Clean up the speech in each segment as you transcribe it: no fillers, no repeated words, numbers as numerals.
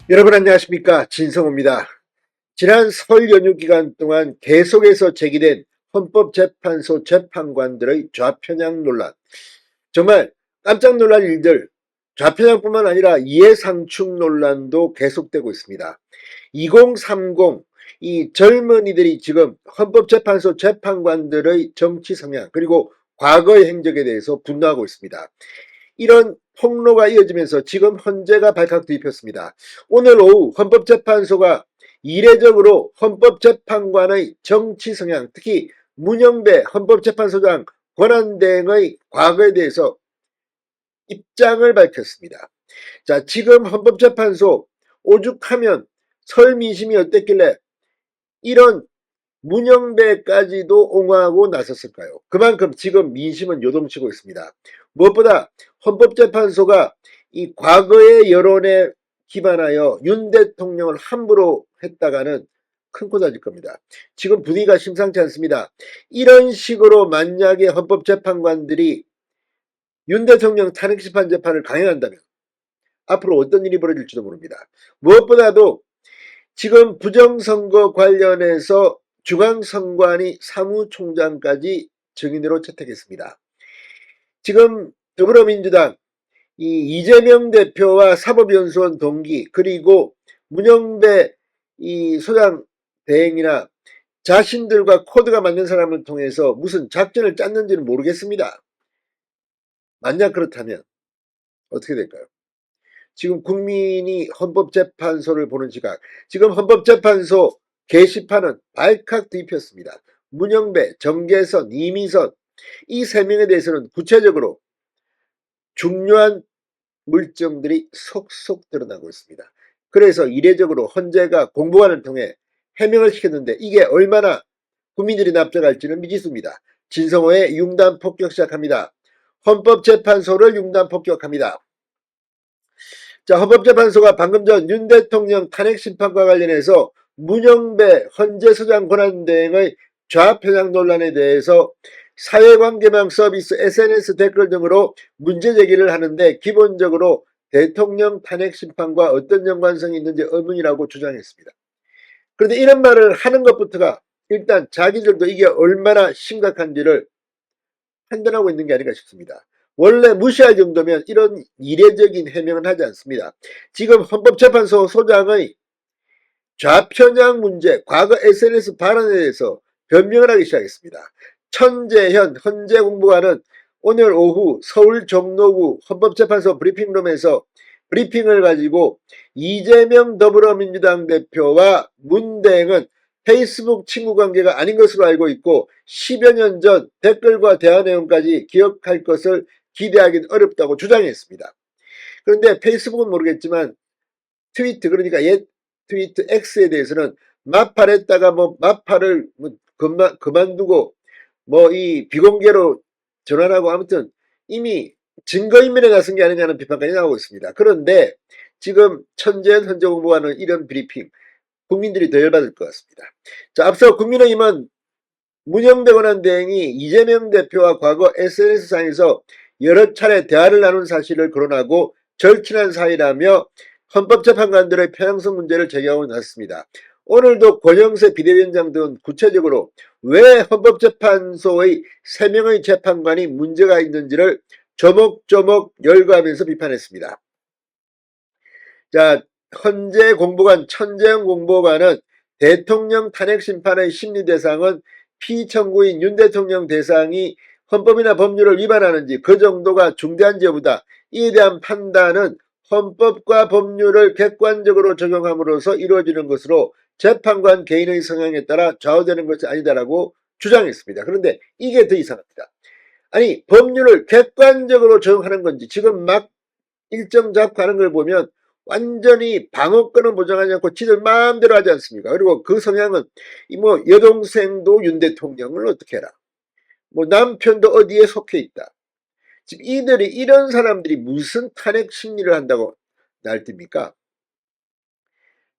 여러분 안녕하십니까, 진성호입니다. 지난 설 연휴 기간 동안 계속해서 제기된 헌법재판소 재판관들의 좌편향 논란, 정말 깜짝 놀랄 일들, 좌편향뿐만 아니라 이해상충 논란도 계속되고 있습니다. 2030 이 젊은이들이 지금 헌법재판소 재판관들의 정치 성향 그리고 과거의 행적에 대해서 분노하고 있습니다. 이런 폭로가 이어지면서 지금 헌재가 발칵 뒤집혔습니다. 오늘 오후 헌법재판소가 이례적으로 헌법재판관의 정치 성향, 특히 문영배 헌법재판소장 권한대행의 과거에 대해서 입장을 밝혔습니다. 자, 지금 헌법재판소 오죽하면 설 민심이 어땠길래 이런 문영배까지도 옹호하고 나섰을까요? 그만큼 지금 민심은 요동치고 있습니다. 무엇보다 헌법재판소가 이 과거의 여론에 기반하여 윤 대통령을 함부로 했다가는 큰 코 다질 겁니다. 지금 분위기가 심상치 않습니다. 이런 식으로 만약에 헌법재판관들이 윤 대통령 탄핵심판 재판을 강행한다면 앞으로 어떤 일이 벌어질지도 모릅니다. 무엇보다도 지금 부정선거 관련해서 중앙선관위 사무총장까지 증인으로 채택했습니다. 지금 더불어민주당 이재명 대표와 사법연수원 동기 그리고 문영배 소장 대행이나 자신들과 코드가 맞는 사람을 통해서 무슨 작전을 짰는지는 모르겠습니다. 만약 그렇다면 어떻게 될까요? 지금 국민이 헌법재판소를 보는 시각, 지금 헌법재판소 게시판은 발칵 뒤집혔습니다. 문영배, 정계선, 이미선 이 세 명에 대해서는 구체적으로 중요한 물증들이 속속 드러나고 있습니다. 그래서 이례적으로 헌재가 공보관을 통해 해명을 시켰는데 이게 얼마나 국민들이 납득할지는 미지수입니다. 진성호의 융단 폭격 시작합니다. 헌법재판소를 융단 폭격합니다. 자, 헌법재판소가 방금 전 윤 대통령 탄핵심판과 관련해서 문영배 헌재소장 권한대행의 좌편향 논란에 대해서 사회관계망 서비스, SNS 댓글 등으로 문제 제기를 하는데 기본적으로 대통령 탄핵심판과 어떤 연관성이 있는지 의문이라고 주장했습니다. 그런데 이런 말을 하는 것부터가 일단 자기들도 이게 얼마나 심각한지를 판단하고 있는 게 아닌가 싶습니다. 원래 무시할 정도면 이런 이례적인 해명은 하지 않습니다. 지금 헌법재판소 소장의 좌편향 문제, 과거 SNS 발언에 대해서 변명을 하기 시작했습니다. 천재현 헌재공보관은 오늘 오후 서울 종로구 헌법재판소 브리핑룸에서 브리핑을 가지고 이재명 더불어민주당 대표와 문 대행은 페이스북 친구 관계가 아닌 것으로 알고 있고 10여 년 전 댓글과 대화 내용까지 기억할 것을 기대하기는 어렵다고 주장했습니다. 그런데 페이스북은 모르겠지만 트위트, 그러니까 옛 트위트 X에 대해서는 마팔했다가 마팔을 그만두고 이 비공개로 전환하고 아무튼 이미 증거인멸에 나선 게 아니냐는 비판까지 나오고 있습니다. 그런데 지금 천재현 헌재공보관은 이런 브리핑 국민들이 더 열받을 것 같습니다. 자, 앞서 국민의힘은 문영배 권한대행이 이재명 대표와 과거 SNS상에서 여러 차례 대화를 나눈 사실을 거론하고 절친한 사이라며 헌법재판관들의 편향성 문제를 제기하고 나섰습니다. 오늘도 권영세 비대위원장 등은 구체적으로 왜 헌법재판소의 3명의 재판관이 문제가 있는지를 조목조목 열거하면서 비판했습니다. 자, 헌재 공보관 천재현 공보관은 대통령 탄핵심판의 심리 대상은 피청구인 윤 대통령 대상이 헌법이나 법률을 위반하는지 그 정도가 중대한지 여부다. 이에 대한 판단은 헌법과 법률을 객관적으로 적용함으로써 이루어지는 것으로 재판관 개인의 성향에 따라 좌우되는 것이 아니다라고 주장했습니다. 그런데 이게 더 이상합니다. 아니, 법률을 객관적으로 적용하는 건지 지금 막 일정 잡고 하는 걸 보면 완전히 방어권은 보장하지 않고 지들 마음대로 하지 않습니까? 그리고 그 성향은 여동생도 윤 대통령을 어떻게 해라. 남편도 어디에 속해 있다. 지금 이런 사람들이 무슨 탄핵 심리를 한다고 날뛰입니까?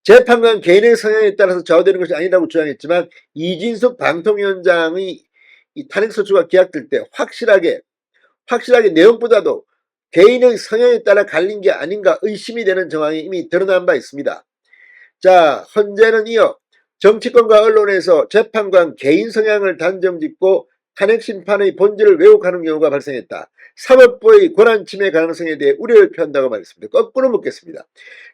재판관 개인의 성향에 따라서 좌우되는 것이 아니라고 주장했지만 이진숙 방통위원장의 이 탄핵소추가 기각될 때 확실하게 내용보다도 개인의 성향에 따라 갈린 게 아닌가 의심이 되는 정황이 이미 드러난 바 있습니다. 자, 헌재는 이어 정치권과 언론에서 재판관 개인 성향을 단정짓고 탄핵심판의 본질을 왜곡하는 경우가 발생했다. 사법부의 권한 침해 가능성에 대해 우려를 표한다고 말했습니다. 거꾸로 묻겠습니다.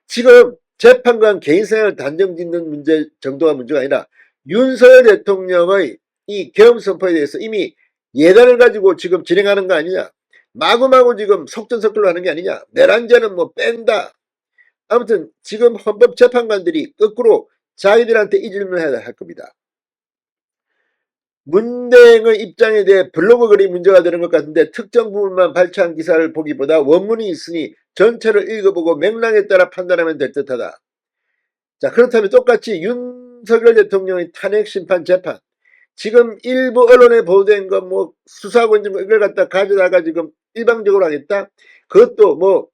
지금 재판관 개인 성향을 단정짓는 문제 정도가 문제가 아니라 윤석열 대통령의 이 계엄 선포에 대해서 이미 예단을 가지고 지금 진행하는 거 아니냐. 마구마구 지금 속전속결로 하는 게 아니냐. 내란죄는 뭐 뺀다. 아무튼 지금 헌법재판관들이 거꾸로 자기들한테 이 질문을 해야 할 겁니다. 문대행의 입장에 대해 블로그 글이 문제가 되는 것 같은데 특정 부분만 발췌한 기사를 보기보다 원문이 있으니 전체를 읽어보고 맥락에 따라 판단하면 될 듯하다. 자, 그렇다면 똑같이 윤석열 대통령의 탄핵심판 재판, 지금 일부 언론에 보도된 거 뭐 수사권 이걸 갖다 가져다가 지금 일방적으로 하겠다. 그것도 뭐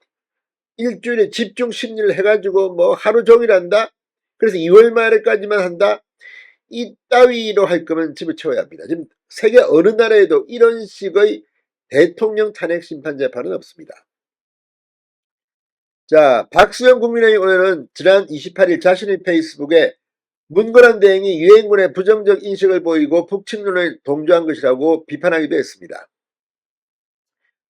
일주일에 집중 심리를 해가지고 뭐 하루 종일 한다. 그래서 2월 말에까지만 한다. 이 따위로 할 거면 집어치워야 합니다. 지금 세계 어느 나라에도 이런 식의 대통령 탄핵 심판 재판은 없습니다. 자, 박수영 국민의힘 의원은 지난 28일 자신의 페이스북에 문건한 대행이 유엔군의 부정적 인식을 보이고 북침론을 동조한 것이라고 비판하기도 했습니다.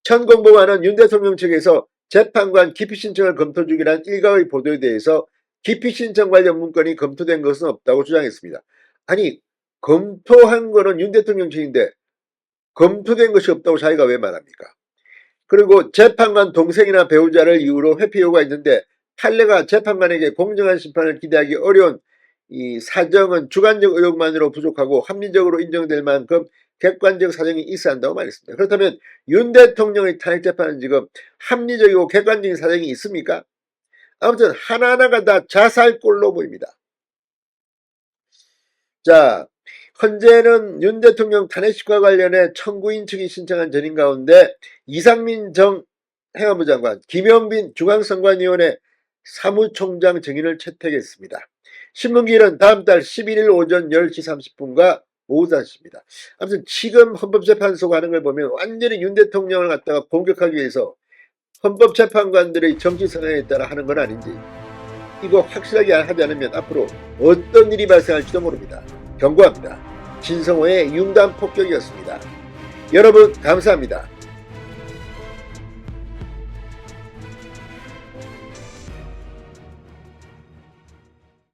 천공보관은 윤 대통령 측에서 재판관 기피 신청을 검토 중이라는 일각의 보도에 대해서 기피 신청 관련 문건이 검토된 것은 없다고 주장했습니다. 아니, 검토한 거는 윤 대통령 측인데 검토된 것이 없다고 자기가 왜 말합니까? 그리고 재판관 동생이나 배우자를 이유로 회피 요구가 있는데 판례가 재판관에게 공정한 심판을 기대하기 어려운 이 사정은 주관적 의혹만으로 부족하고 합리적으로 인정될 만큼 객관적 사정이 있어야 한다고 말했습니다. 그렇다면 윤 대통령의 탄핵 재판은 지금 합리적이고 객관적인 사정이 있습니까? 아무튼 하나하나가 다 자살골로 보입니다. 자, 헌재는 윤 대통령 탄핵식과 관련해 청구인 측이 신청한 전인 가운데 이상민 전 행안부 장관, 김영빈 중앙선관위원회 사무총장 증인을 채택했습니다. 신문기일은 다음 달 11일 오전 10시 30분과 오후 5시입니다. 아무튼 지금 헌법재판소가 하는 걸 보면 완전히 윤 대통령을 갖다가 공격하기 위해서 헌법재판관들의 정치 성향에 따라 하는 건 아닌지 이거 확실하게 하지 않으면 앞으로 어떤 일이 발생할지도 모릅니다. 경고합니다. 진성호의 융단 폭격이었습니다. 여러분 감사합니다.